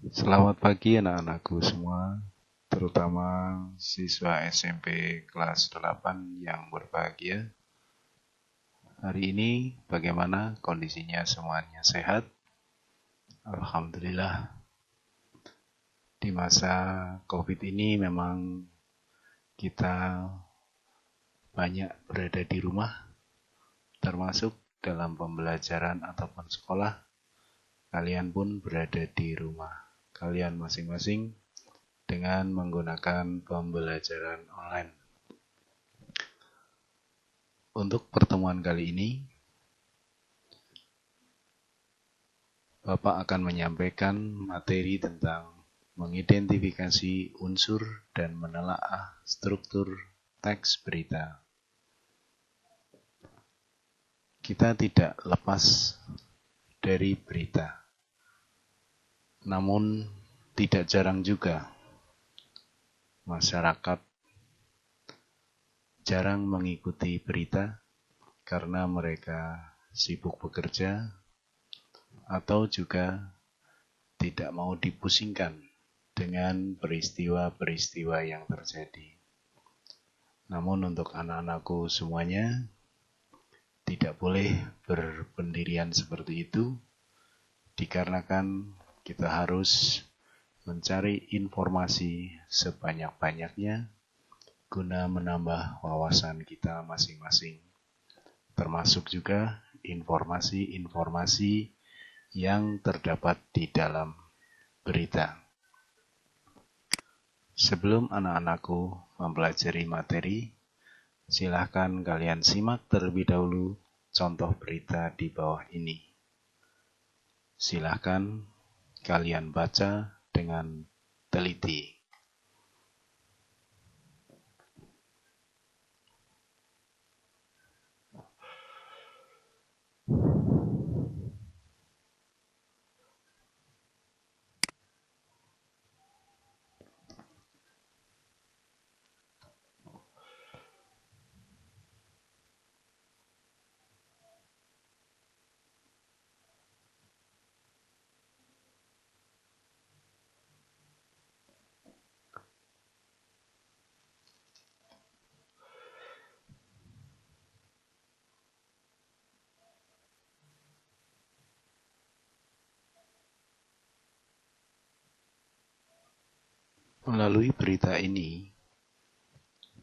Selamat pagi anak-anakku semua, terutama siswa SMP kelas 8 yang berbahagia. Hari ini bagaimana kondisinya, semuanya sehat? Alhamdulillah. Di masa COVID ini memang kita banyak berada di rumah, termasuk dalam pembelajaran ataupun sekolah. Kalian pun berada di rumah kalian masing-masing dengan menggunakan pembelajaran online. Untuk pertemuan kali ini, Bapak akan menyampaikan materi tentang mengidentifikasi unsur dan menelaah struktur teks berita. Kita tidak lepas dari berita, namun tidak jarang juga masyarakat jarang mengikuti berita karena mereka sibuk bekerja atau juga tidak mau dipusingkan dengan peristiwa-peristiwa yang terjadi. Namun untuk anak-anakku semuanya, tidak boleh berpendirian seperti itu, dikarenakan kita harus mencari informasi sebanyak-banyaknya guna menambah wawasan kita masing-masing, termasuk juga informasi-informasi yang terdapat di dalam berita. Sebelum anak-anakku mempelajari materi, silahkan kalian simak terlebih dahulu contoh berita di bawah ini. Silahkan kalian baca dengan teliti. Melalui berita ini,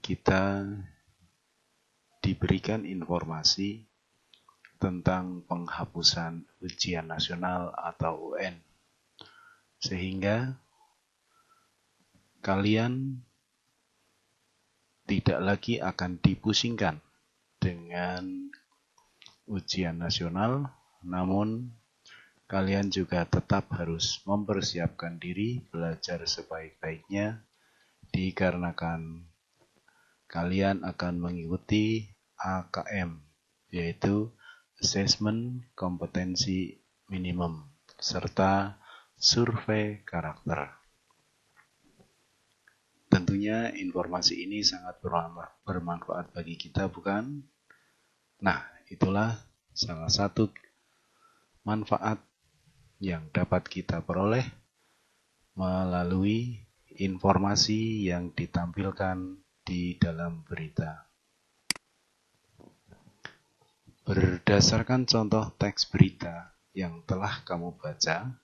kita diberikan informasi tentang penghapusan ujian nasional atau UN, sehingga kalian tidak lagi akan dipusingkan dengan ujian nasional, namun kalian juga tetap harus mempersiapkan diri belajar sebaik-baiknya, dikarenakan kalian akan mengikuti AKM, yaitu Assessment Kompetensi Minimum, serta survei karakter. Tentunya informasi ini sangat bermanfaat bagi kita, bukan? Nah, itulah salah satu manfaat yang dapat kita peroleh melalui informasi yang ditampilkan di dalam berita. Berdasarkan contoh teks berita yang telah kamu baca,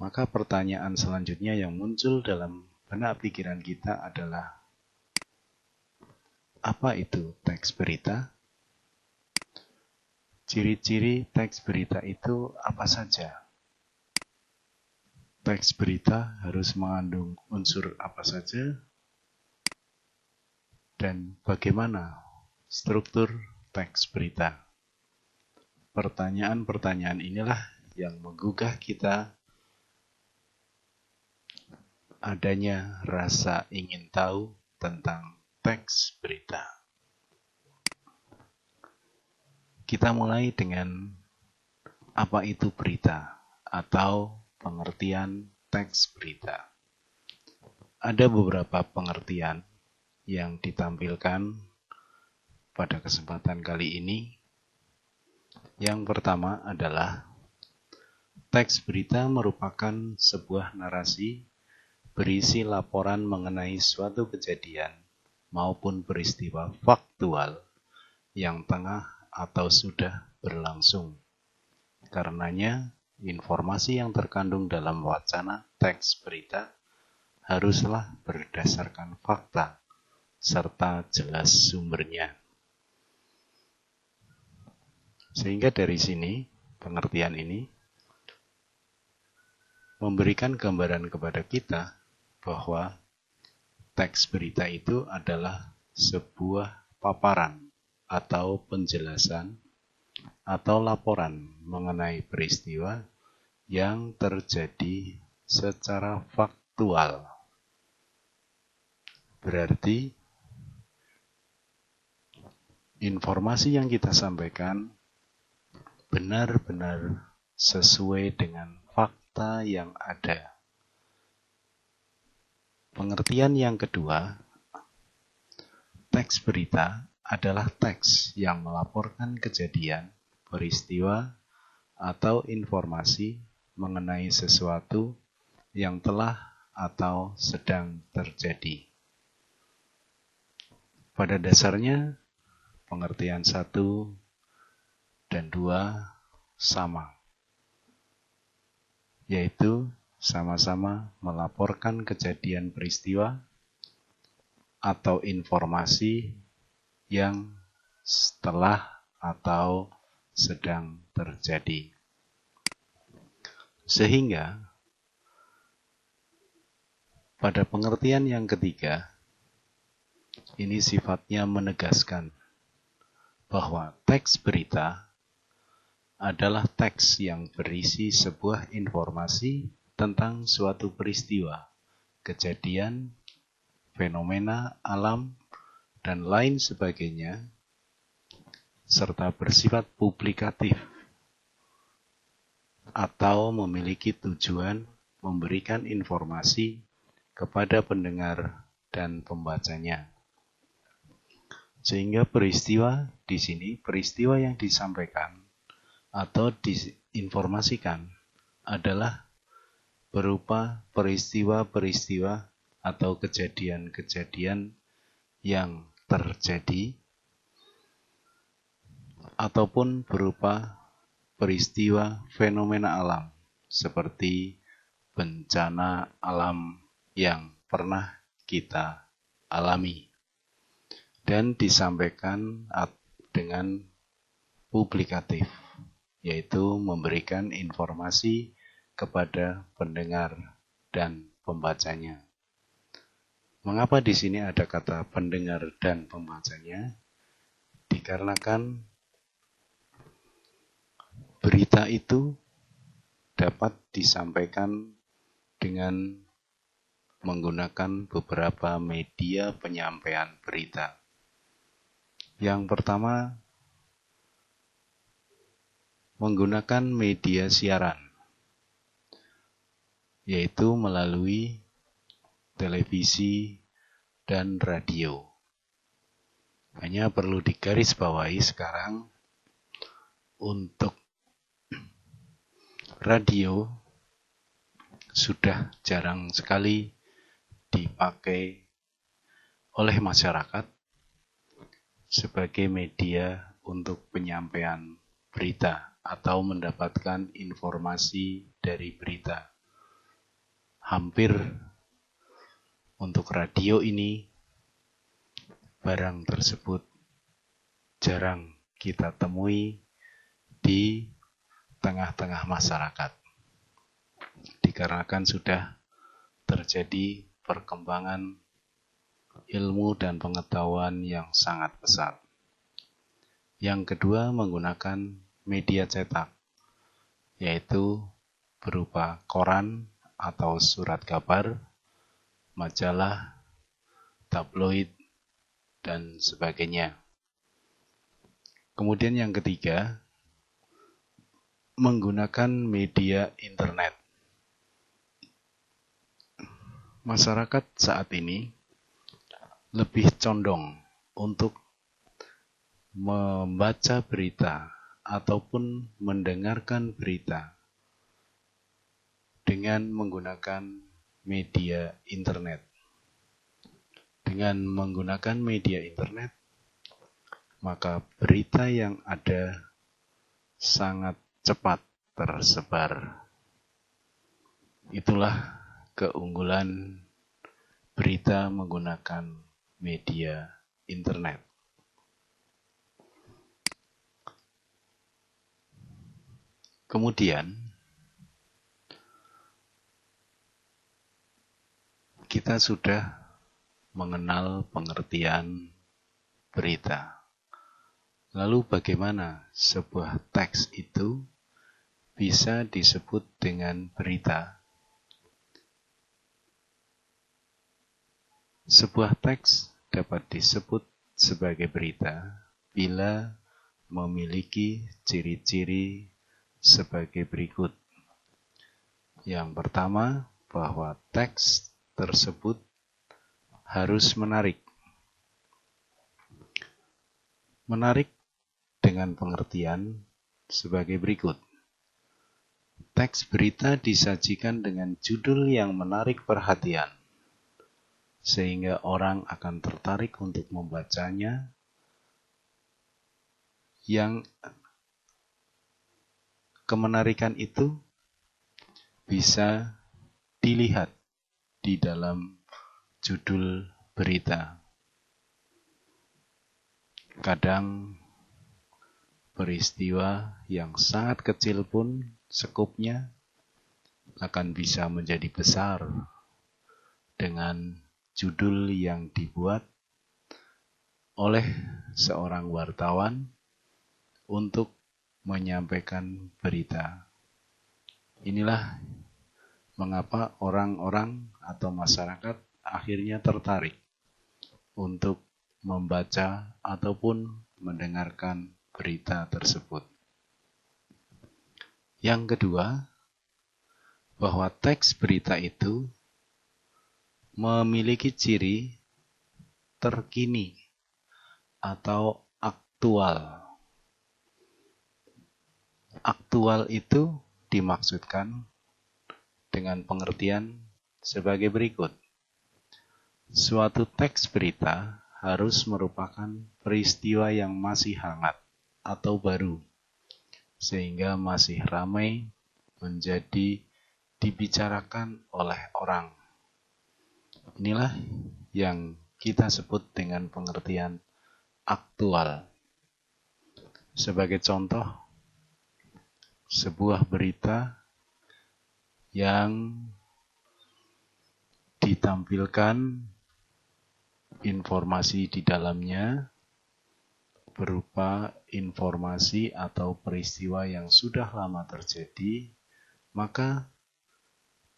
maka pertanyaan selanjutnya yang muncul dalam benak pikiran kita adalah, apa itu teks berita? Ciri-ciri teks berita itu apa saja? Teks berita harus mengandung unsur apa saja? Dan bagaimana struktur teks berita? Pertanyaan-pertanyaan inilah yang menggugah kita adanya rasa ingin tahu tentang teks berita. Kita mulai dengan apa itu berita atau pengertian teks berita. Ada beberapa pengertian yang ditampilkan pada kesempatan kali ini. Yang pertama adalah Teks berita merupakan sebuah narasi berisi laporan mengenai suatu kejadian maupun peristiwa faktual yang tengah atau sudah berlangsung. Karenanya, informasi yang terkandung dalam wacana teks berita haruslah berdasarkan fakta serta jelas sumbernya. Sehingga dari sini, pengertian ini memberikan gambaran kepada kita bahwa teks berita itu adalah sebuah paparan atau penjelasan atau laporan mengenai peristiwa yang terjadi secara faktual. Berarti informasi yang kita sampaikan benar-benar sesuai dengan fakta yang ada. Pengertian yang kedua, teks berita adalah teks yang melaporkan kejadian, peristiwa, atau informasi mengenai sesuatu yang telah atau sedang terjadi. Pada dasarnya, pengertian 1 dan 2 sama, yaitu sama-sama melaporkan kejadian peristiwa atau informasi yang telah atau sedang terjadi. Sehingga pada pengertian yang ketiga, ini sifatnya menegaskan bahwa teks berita adalah teks yang berisi sebuah informasi tentang suatu peristiwa, kejadian, fenomena alam, dan lain sebagainya, serta bersifat publikatif atau memiliki tujuan memberikan informasi kepada pendengar dan pembacanya. Sehingga peristiwa di sini, peristiwa yang disampaikan atau diinformasikan adalah berupa peristiwa-peristiwa atau kejadian-kejadian yang terjadi ataupun berupa peristiwa fenomena alam seperti bencana alam yang pernah kita alami dan disampaikan dengan publikatif, yaitu memberikan informasi kepada pendengar dan pembacanya. Mengapa di sini ada kata pendengar dan pembacanya? Dikarenakan berita itu dapat disampaikan dengan menggunakan beberapa media penyampaian berita. Yang pertama, menggunakan media siaran, yaitu melalui televisi, dan radio. Hanya perlu digarisbawahi sekarang, untuk radio sudah jarang sekali dipakai oleh masyarakat sebagai media untuk penyampaian berita atau mendapatkan informasi dari berita. Hampir untuk radio ini, barang tersebut jarang kita temui di tengah-tengah masyarakat. Dikarenakan sudah terjadi perkembangan ilmu dan pengetahuan yang sangat pesat. Yang kedua, menggunakan media cetak, yaitu berupa koran atau surat kabar, majalah, tabloid, dan sebagainya. Kemudian yang ketiga, menggunakan media internet. Masyarakat saat ini lebih condong untuk membaca berita ataupun mendengarkan berita dengan menggunakan media internet. Dengan menggunakan media internet, maka berita yang ada sangat cepat tersebar. Itulah keunggulan berita menggunakan media internet. Kemudian, kita sudah mengenal pengertian berita. Lalu bagaimana sebuah teks itu bisa disebut dengan berita? Sebuah teks dapat disebut sebagai berita bila memiliki ciri-ciri sebagai berikut. Yang pertama, bahwa teks tersebut harus menarik. Menarik dengan pengertian sebagai berikut. Teks berita disajikan dengan judul yang menarik perhatian, sehingga orang akan tertarik untuk membacanya, yang kemenarikan itu bisa dilihat di dalam judul berita. Kadang peristiwa yang sangat kecil pun skupnya akan bisa menjadi besar dengan judul yang dibuat oleh seorang wartawan untuk menyampaikan berita. Inilah mengapa orang-orang atau masyarakat akhirnya tertarik untuk membaca ataupun mendengarkan berita tersebut. Yang kedua, bahwa teks berita itu memiliki ciri terkini atau aktual. Aktual itu dimaksudkan dengan pengertian sebagai berikut. Suatu teks berita harus merupakan peristiwa yang masih hangat atau baru, sehingga masih ramai menjadi dibicarakan oleh orang. Inilah yang kita sebut dengan pengertian aktual. Sebagai contoh, sebuah berita yang ditampilkan informasi di dalamnya berupa informasi atau peristiwa yang sudah lama terjadi, maka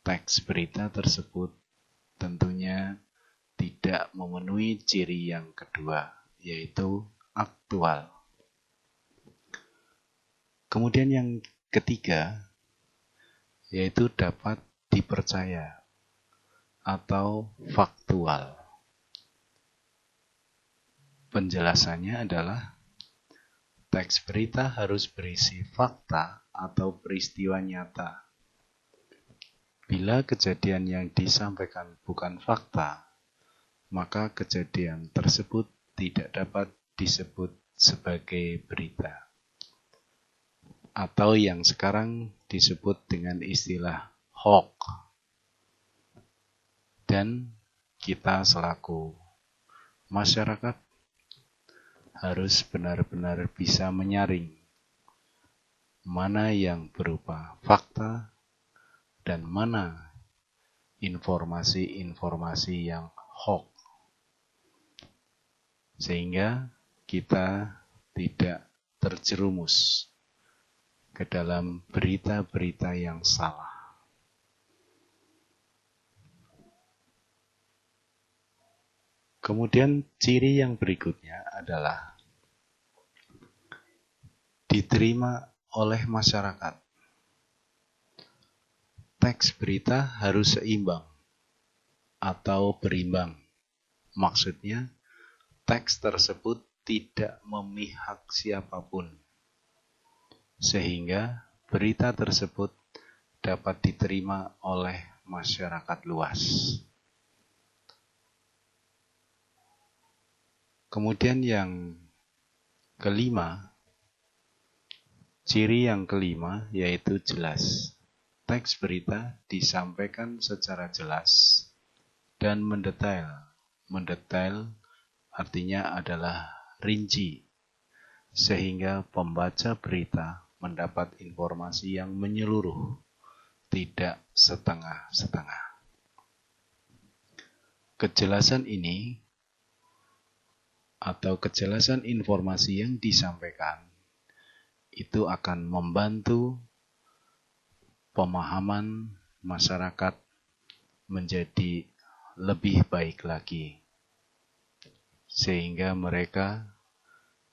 teks berita tersebut tentunya tidak memenuhi ciri yang kedua, yaitu aktual. Kemudian yang ketiga, yaitu dapat dipercaya atau faktual. Penjelasannya adalah teks berita harus berisi fakta atau peristiwa nyata. Bila kejadian yang disampaikan bukan fakta, maka kejadian tersebut tidak dapat disebut sebagai berita. Atau yang sekarang disebut dengan istilah hoax. Dan kita selaku masyarakat harus benar-benar bisa menyaring mana yang berupa fakta dan mana informasi-informasi yang hoax. Sehingga kita tidak terjerumus ke dalam berita-berita yang salah. Kemudian ciri yang berikutnya adalah diterima oleh masyarakat. Teks berita harus seimbang atau berimbang. Maksudnya, teks tersebut tidak memihak siapapun, sehingga berita tersebut dapat diterima oleh masyarakat luas. Kemudian yang kelima, ciri yang kelima yaitu jelas. Teks berita disampaikan secara jelas dan mendetail. Mendetail artinya adalah rinci, sehingga pembaca berita mendapat informasi yang menyeluruh, tidak setengah-setengah. Kejelasan ini atau kejelasan informasi yang disampaikan itu akan membantu pemahaman masyarakat menjadi lebih baik lagi, sehingga mereka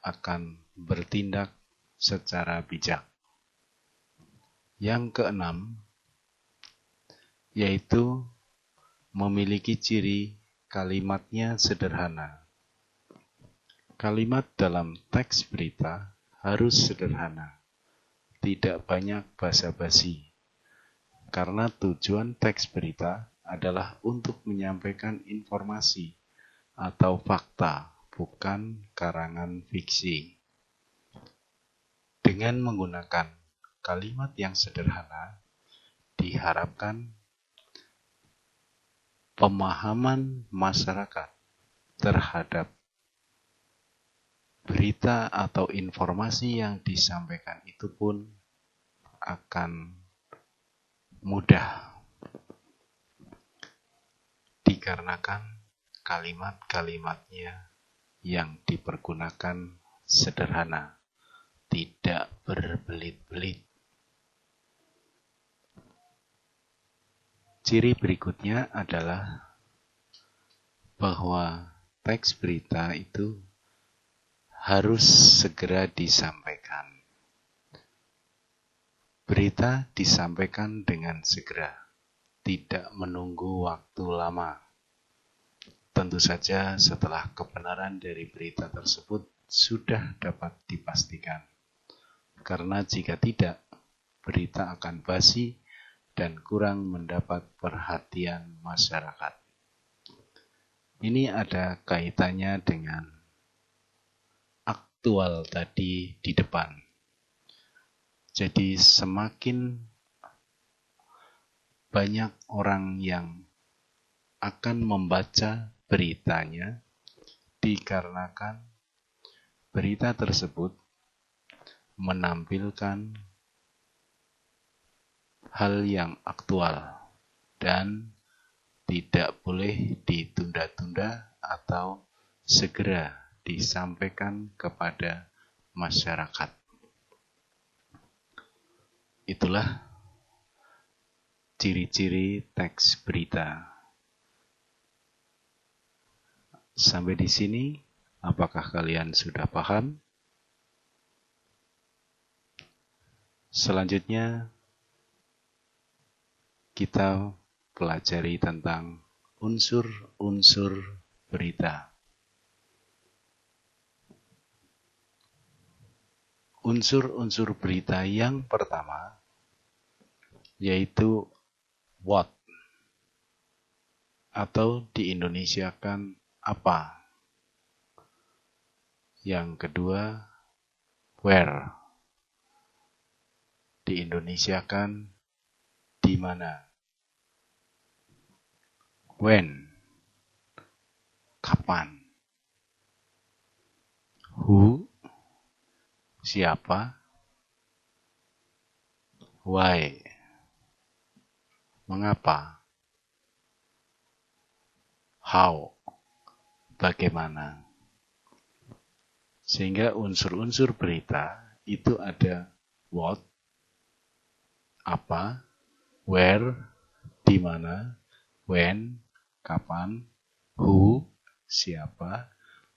akan bertindak secara bijak. Yang keenam, yaitu memiliki ciri kalimatnya sederhana. Kalimat dalam teks berita harus sederhana, tidak banyak basa-basi, karena tujuan teks berita adalah untuk menyampaikan informasi atau fakta, bukan karangan fiksi. Dengan menggunakan kalimat yang sederhana, diharapkan pemahaman masyarakat terhadap berita atau informasi yang disampaikan itu pun akan mudah, dikarenakan kalimat-kalimatnya yang dipergunakan sederhana, tidak berbelit-belit. Ciri berikutnya adalah bahwa teks berita itu harus segera disampaikan. Berita disampaikan dengan segera, tidak menunggu waktu lama. Tentu saja setelah kebenaran dari berita tersebut sudah dapat dipastikan. Karena jika tidak, berita akan basi dan kurang mendapat perhatian masyarakat. Ini ada kaitannya dengan aktual tadi di depan. Jadi semakin banyak orang yang akan membaca beritanya, dikarenakan berita tersebut menampilkan hal yang aktual dan tidak boleh ditunda-tunda atau segera disampaikan kepada masyarakat. Itulah ciri-ciri teks berita. Sampai di sini, apakah kalian sudah paham? Selanjutnya, kita pelajari tentang unsur-unsur berita. Unsur-unsur berita yang pertama yaitu what, atau diindonesiakan apa. Yang kedua where, diindonesiakan di mana. When, kapan. Who, siapa. Why, mengapa. How, bagaimana. Sehingga unsur-unsur berita itu ada what, apa, where, di mana, when, kapan, who, siapa,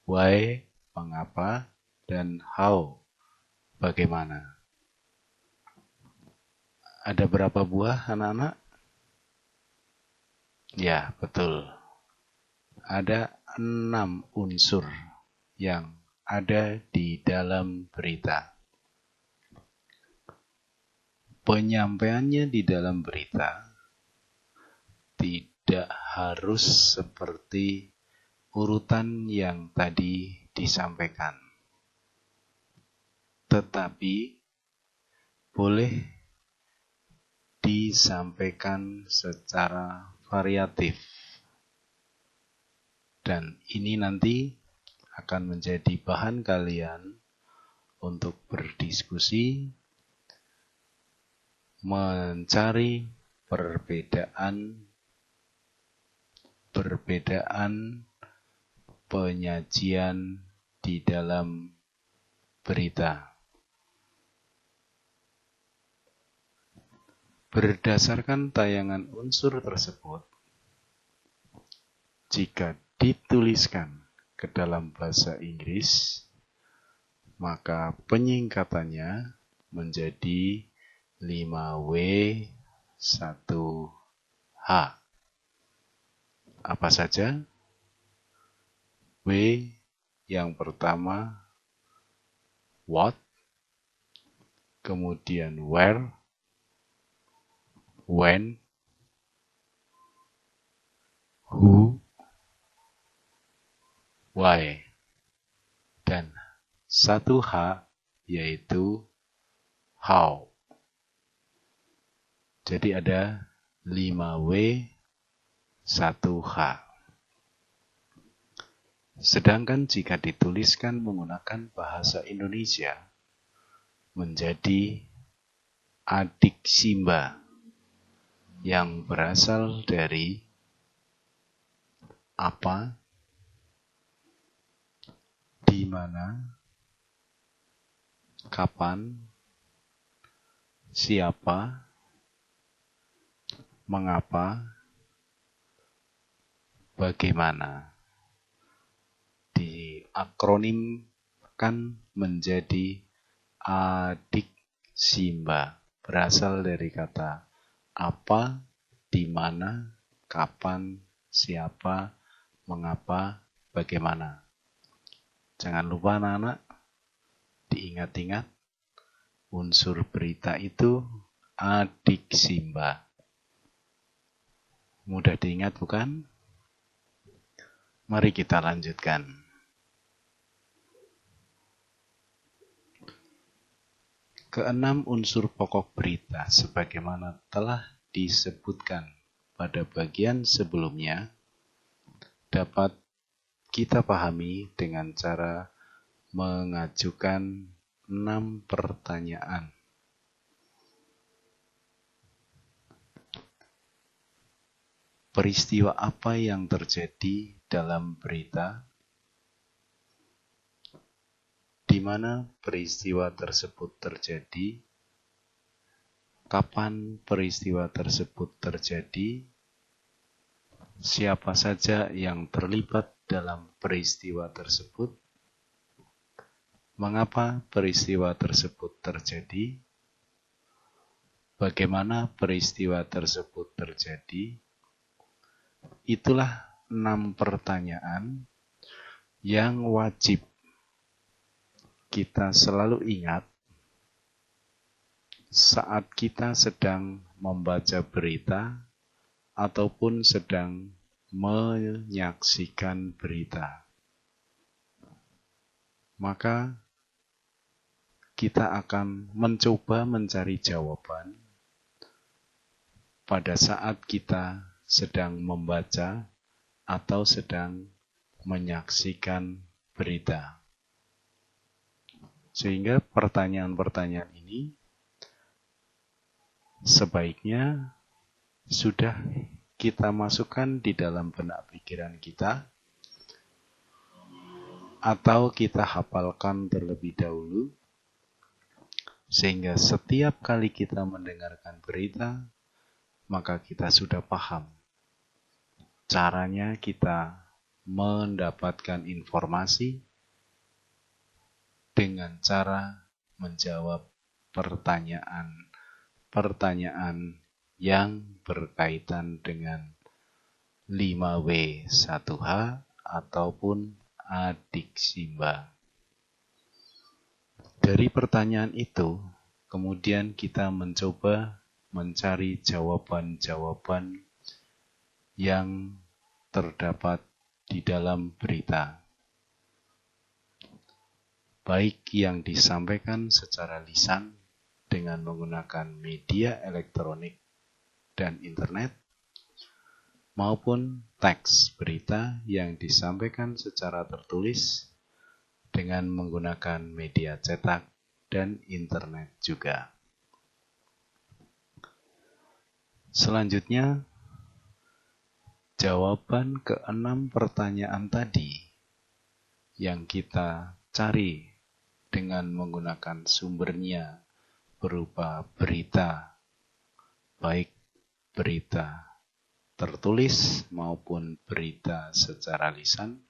why, mengapa, dan how, bagaimana. Ada berapa buah anak-anak? Ya, betul. Ada 6 unsur yang ada di dalam berita. penyampaiannya di dalam berita tidak harus seperti urutan yang tadi disampaikan, tetapi boleh disampaikan secara variatif. Dan ini nanti akan menjadi bahan kalian untuk berdiskusi, mencari perbedaan penyajian di dalam berita. Berdasarkan tayangan unsur tersebut, jika dituliskan ke dalam bahasa Inggris, maka penyingkatannya menjadi 5W1H. Apa saja? W yang pertama, what, kemudian where, when, who, why, dan 1H yaitu how. Jadi ada 5W 1H. Sedangkan jika dituliskan menggunakan bahasa Indonesia, menjadi adik Simba yang berasal dari apa, di mana, kapan, siapa, mengapa, bagaimana. Diakronimkan menjadi adik Simba, berasal dari kata apa, di mana, kapan, siapa, mengapa, bagaimana. Jangan lupa anak-anak, diingat-ingat, unsur berita itu adik Simba. Mudah diingat bukan? Mari kita lanjutkan. Keenam unsur pokok berita sebagaimana telah disebutkan pada bagian sebelumnya dapat kita pahami dengan cara mengajukan 6 pertanyaan. Peristiwa apa yang terjadi dalam berita? Di mana peristiwa tersebut terjadi? Kapan peristiwa tersebut terjadi? Siapa saja yang terlibat dalam peristiwa tersebut? Mengapa peristiwa tersebut terjadi? Bagaimana peristiwa tersebut terjadi? Itulah 6 pertanyaan yang wajib kita selalu ingat saat kita sedang membaca berita ataupun sedang menyaksikan berita. Maka kita akan mencoba mencari jawaban pada saat kita sedang membaca atau sedang menyaksikan berita. Sehingga pertanyaan-pertanyaan ini sebaiknya sudah kita masukkan di dalam benak pikiran kita atau kita hafalkan terlebih dahulu sehingga setiap kali kita mendengarkan berita maka kita sudah paham caranya kita mendapatkan informasi dengan cara menjawab pertanyaan yang berkaitan dengan 5W1H ataupun adik Simba. Dari pertanyaan itu, kemudian kita mencoba mencari jawaban-jawaban yang terdapat di dalam berita, baik yang disampaikan secara lisan dengan menggunakan media elektronik dan internet, maupun teks berita yang disampaikan secara tertulis dengan menggunakan media cetak dan internet juga. Selanjutnya, jawaban ke-6 pertanyaan tadi yang kita cari dengan menggunakan sumbernya berupa berita, baik berita tertulis maupun berita secara lisan,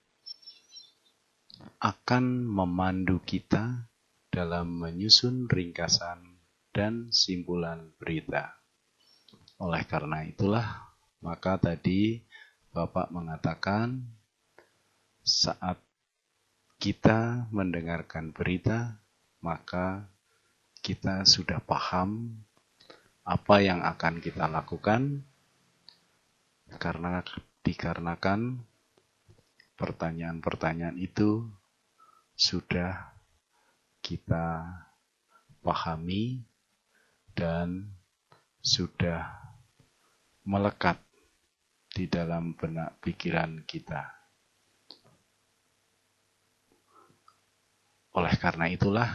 akan memandu kita dalam menyusun ringkasan dan simpulan berita. Oleh karena itulah, maka tadi Bapak mengatakan saat kita mendengarkan berita, maka kita sudah paham apa yang akan kita lakukan, karena dikarenakan pertanyaan-pertanyaan itu sudah kita pahami dan sudah melekat di dalam benak pikiran kita. Oleh karena itulah,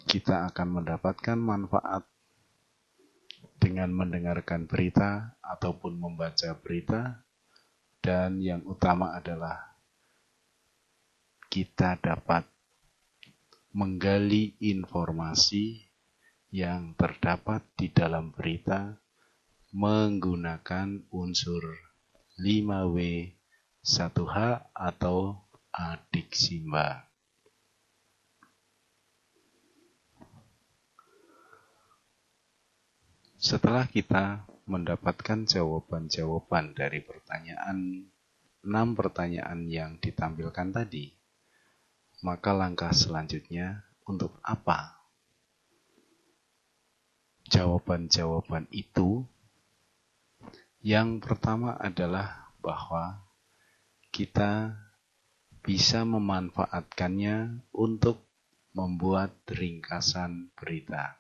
kita akan mendapatkan manfaat dengan mendengarkan berita ataupun membaca berita, dan yang utama adalah kita dapat menggali informasi yang terdapat di dalam berita menggunakan unsur 5W 1H atau adiksimba. Setelah kita mendapatkan jawaban-jawaban dari 6 pertanyaan yang ditampilkan tadi, maka langkah selanjutnya untuk apa? Jawaban-jawaban itu, yang pertama adalah bahwa kita bisa memanfaatkannya untuk membuat ringkasan berita.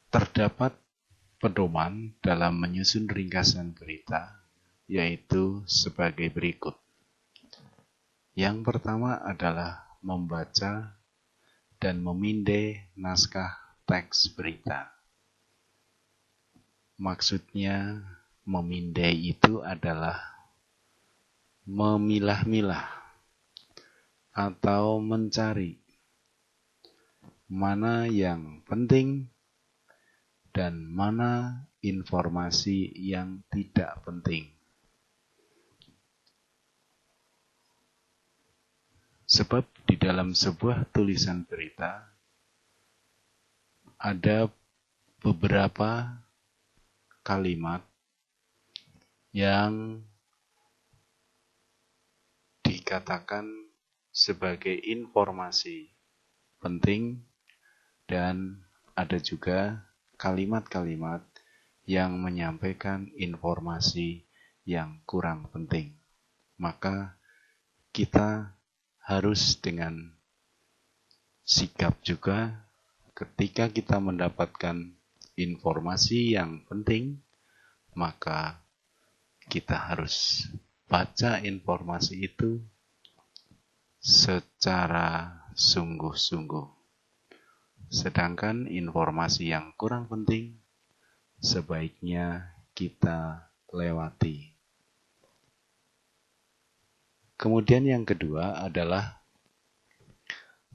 Terdapat pedoman dalam menyusun ringkasan berita, yaitu sebagai berikut. Yang pertama adalah membaca dan memindai naskah teks berita. Maksudnya, memindai itu adalah memilah-milah atau mencari mana yang penting dan mana informasi yang tidak penting. Sebab di dalam sebuah tulisan berita ada beberapa kalimat yang dikatakan sebagai informasi penting, dan ada juga kalimat-kalimat yang menyampaikan informasi yang kurang penting. Maka kita harus dengan sigap juga ketika kita mendapatkan informasi yang penting, maka kita harus baca informasi itu secara sungguh-sungguh. Sedangkan informasi yang kurang penting sebaiknya kita lewati. Kemudian yang kedua adalah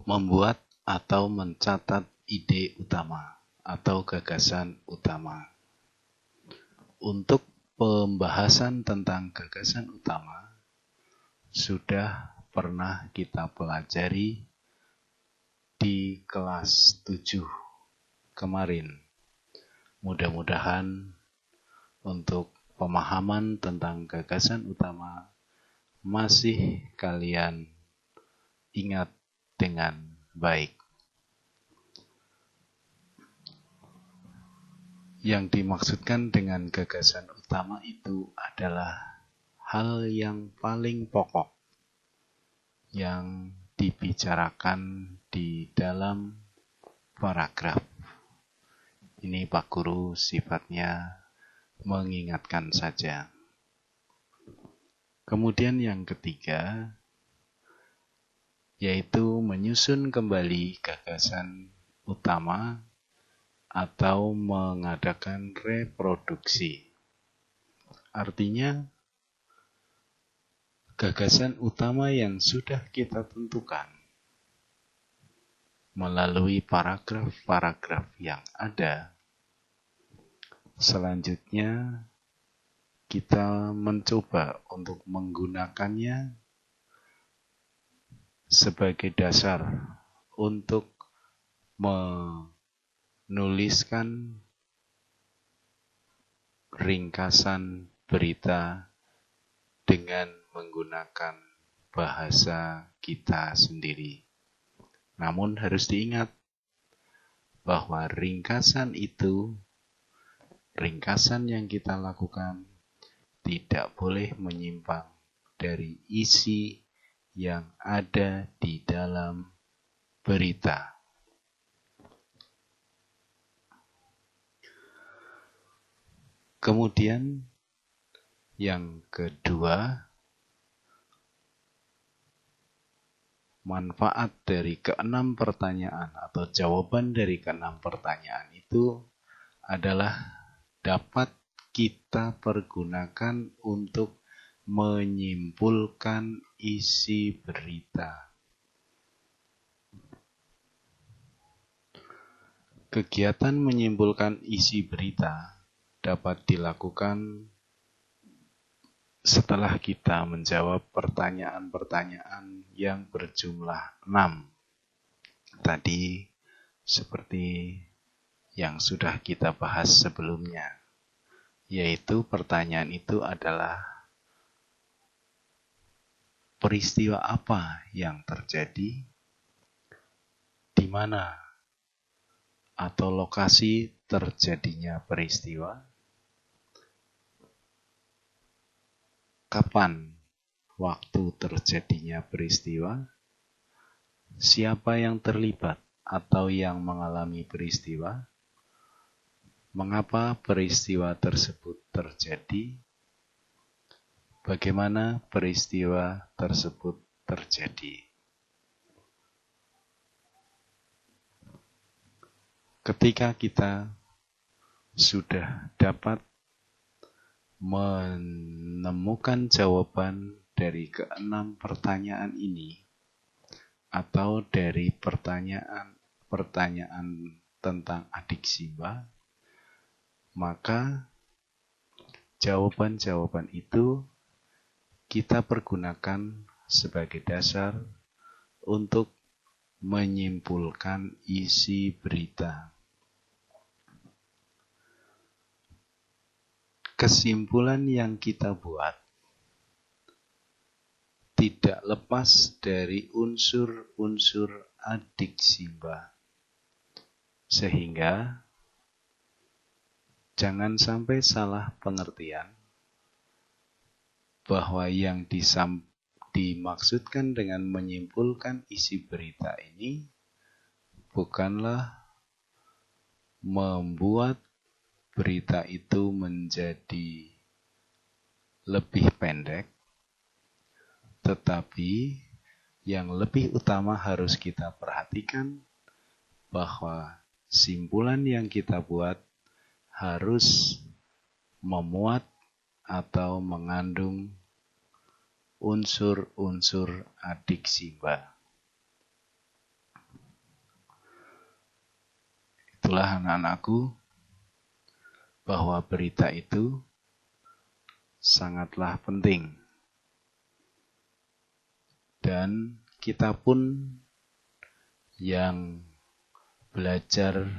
membuat atau mencatat ide utama atau gagasan utama. Untuk pembahasan tentang gagasan utama sudah pernah kita pelajari di kelas 7 kemarin. Mudah-mudahan untuk pemahaman tentang gagasan utama masih kalian ingat dengan baik. Yang dimaksudkan dengan gagasan utama itu adalah hal yang paling pokok yang dibicarakan di dalam paragraf. Ini Pak Guru sifatnya mengingatkan saja. Kemudian yang ketiga, yaitu menyusun kembali gagasan utama atau mengadakan reproduksi. Artinya, gagasan utama yang sudah kita tentukan melalui paragraf-paragraf yang ada, selanjutnya kita mencoba untuk menggunakannya sebagai dasar untuk menuliskan ringkasan berita dengan menggunakan bahasa kita sendiri. Namun harus diingat bahwa ringkasan yang kita lakukan tidak boleh menyimpang dari isi yang ada di dalam berita. Kemudian yang kedua, manfaat dari keenam pertanyaan atau jawaban dari keenam pertanyaan itu adalah dapat kita pergunakan untuk menyimpulkan isi berita. Kegiatan menyimpulkan isi berita dapat dilakukan setelah kita menjawab pertanyaan-pertanyaan yang berjumlah 6. Tadi seperti yang sudah kita bahas sebelumnya, yaitu pertanyaan itu adalah peristiwa apa yang terjadi, di mana atau lokasi terjadinya peristiwa, kapan waktu terjadinya peristiwa, siapa yang terlibat atau yang mengalami peristiwa, mengapa peristiwa tersebut terjadi, bagaimana peristiwa tersebut terjadi. Ketika kita sudah dapat menemukan jawaban dari keenam pertanyaan ini, atau dari pertanyaan tentang adik Simba, maka jawaban-jawaban itu kita pergunakan sebagai dasar untuk menyimpulkan isi berita. Kesimpulan yang kita buat tidak lepas dari unsur-unsur adik Simba. Sehingga jangan sampai salah pengertian bahwa yang dimaksudkan dengan menyimpulkan isi berita ini bukanlah membuat berita itu menjadi lebih pendek, tetapi yang lebih utama harus kita perhatikan bahwa simpulan yang kita buat harus memuat atau mengandung unsur-unsur adik Simba. Itulah anak-anakku, bahwa berita itu sangatlah penting. Dan kita pun yang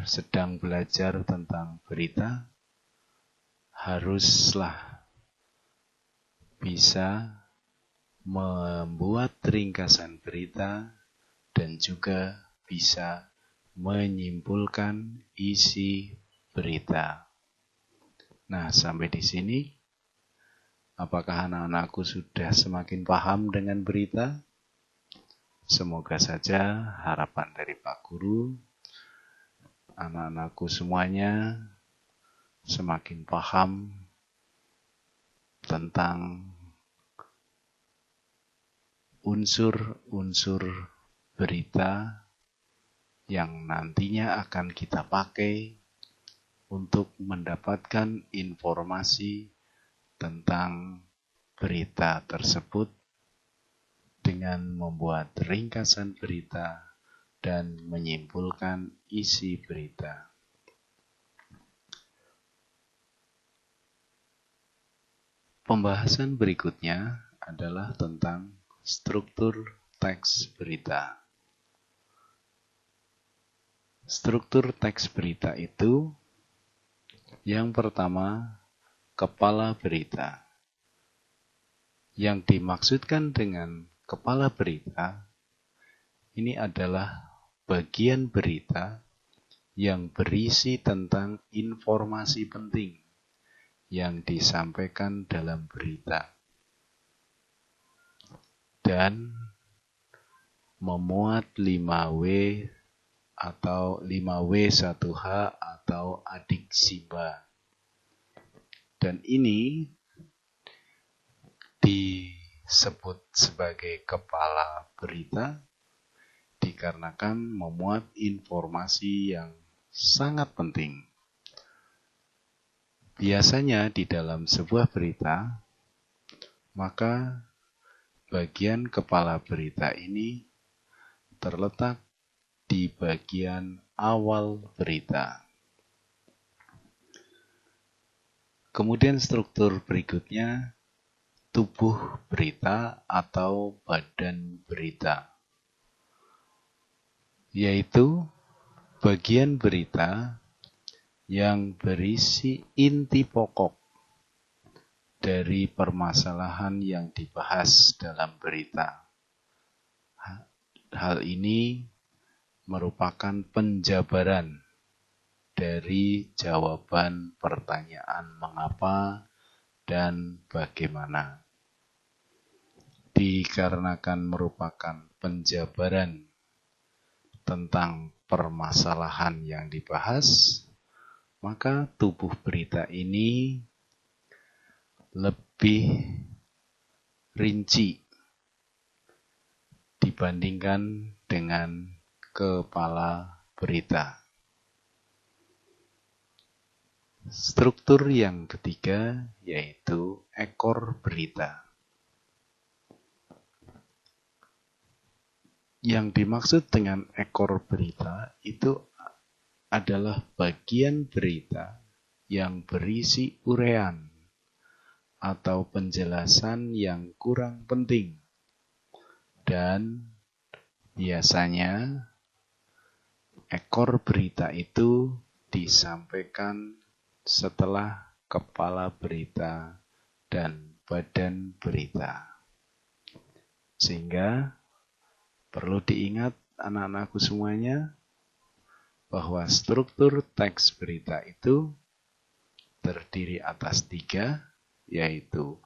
sedang belajar tentang berita, haruslah bisa membuat ringkasan berita, dan juga bisa menyimpulkan isi berita. Nah, sampai di sini, apakah anak-anakku sudah semakin paham dengan berita? Semoga saja harapan dari Pak Guru, anak-anakku semuanya semakin paham tentang unsur-unsur berita yang nantinya akan kita pakai untuk mendapatkan informasi tentang berita tersebut dengan membuat ringkasan berita dan menyimpulkan isi berita. Pembahasan berikutnya adalah tentang struktur teks berita. Struktur teks berita itu, yang pertama, kepala berita. Yang dimaksudkan dengan kepala berita, ini adalah bagian berita yang berisi tentang informasi penting yang disampaikan dalam berita dan memuat 5W atau 5W1H atau adiksiba. Dan ini disebut sebagai kepala berita dikarenakan memuat informasi yang sangat penting. Biasanya di dalam sebuah berita, maka bagian kepala berita ini terletak di bagian awal berita. Kemudian struktur berikutnya, tubuh berita atau badan berita, yaitu bagian berita yang berisi inti pokok dari permasalahan yang dibahas dalam berita. Hal ini merupakan penjabaran dari jawaban pertanyaan mengapa dan bagaimana. Dikarenakan merupakan penjabaran tentang permasalahan yang dibahas, maka tubuh berita ini lebih rinci dibandingkan dengan kepala berita. Struktur yang ketiga yaitu ekor berita. Yang dimaksud dengan ekor berita itu adalah bagian berita yang berisi uraian atau penjelasan yang kurang penting, dan biasanya ekor berita itu disampaikan setelah kepala berita dan badan berita. Sehingga perlu diingat anak-anakku semuanya bahwa struktur teks berita itu terdiri atas 3, yaitu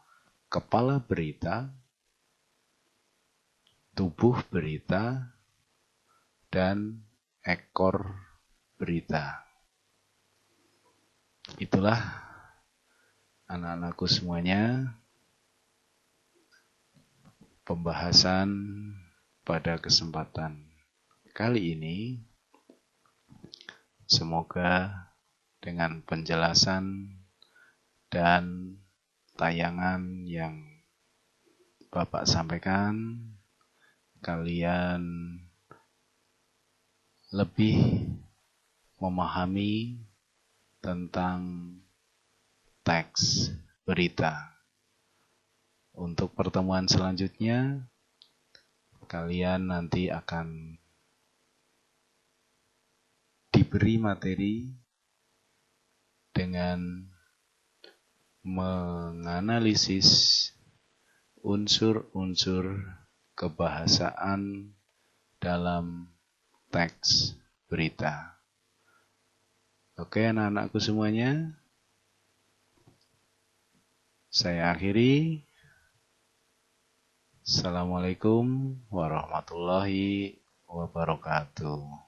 kepala berita, tubuh berita, dan ekor berita. Itulah anak-anakku semuanya pembahasan pada kesempatan kali ini. Semoga dengan penjelasan dan tayangan yang Bapak sampaikan, kalian lebih memahami tentang teks berita. Untuk pertemuan selanjutnya, kalian nanti akan diberi materi dengan menganalisis unsur-unsur kebahasaan dalam teks berita. Oke, anak-anakku semuanya, saya akhiri. Assalamualaikum warahmatullahi wabarakatuh.